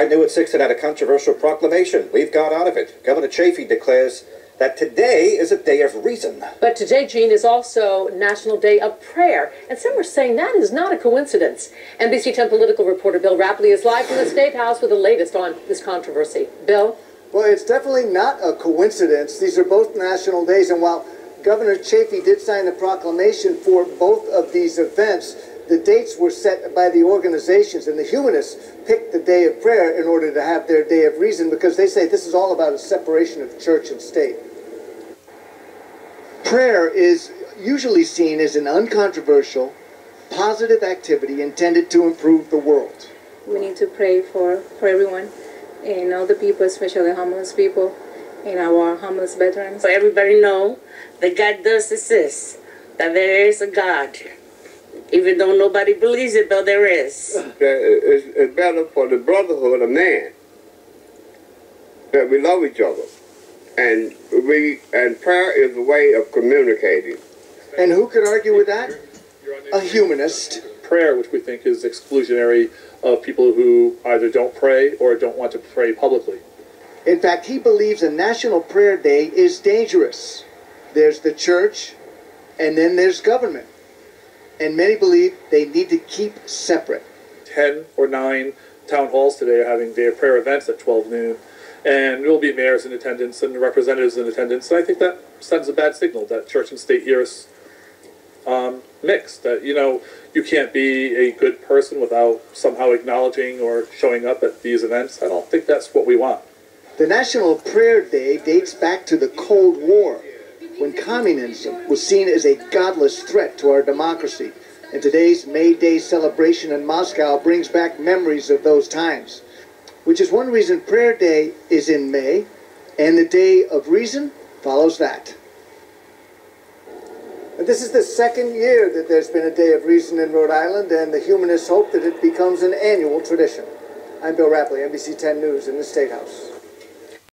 I knew at 6 it had a controversial proclamation. We've got out of it. Governor Chafee declares that today is a day of reason. But today, Gene, is also National Day of Prayer, and some are saying that is not a coincidence. NBC 10 political reporter Bill Rappley is live from the State House with the latest on this controversy. Bill? Well, it's definitely not a coincidence. These are both national days, and while Governor Chafee did sign a proclamation for both of these events, the dates were set by the organizations, and the Humanists picked the day of prayer in order to have their day of reason, because they say this is all about a separation of church and state. Prayer is usually seen as an uncontroversial, positive activity intended to improve the world. We need to pray for everyone and all the people, especially homeless people and our homeless veterans. So everybody know that God does exist, that there is a God. Even though nobody believes it, though there is. It's better for the brotherhood of man that we love each other. And prayer is a way of communicating. And who could argue with that? A humanist. Prayer, which we think is exclusionary of people who either don't pray or don't want to pray publicly. In fact, he believes a National Prayer Day is dangerous. There's the church, and then there's government. And many believe they need to keep separate. 10 or 9 town halls today are having day of prayer events at 12 noon. And there will be mayors in attendance and representatives in attendance. And I think that sends a bad signal that church and state here is mixed. That, you can't be a good person without somehow acknowledging or showing up at these events. I don't think that's what we want. The National Prayer Day dates back to the Cold War, when communism was seen as a godless threat to our democracy. And today's May Day celebration in Moscow brings back memories of those times, which is one reason Prayer Day is in May, and the Day of Reason follows that. And this is the second year that there's been a Day of Reason in Rhode Island, and the Humanists hope that it becomes an annual tradition. I'm Bill Rappley, NBC 10 News in the State House.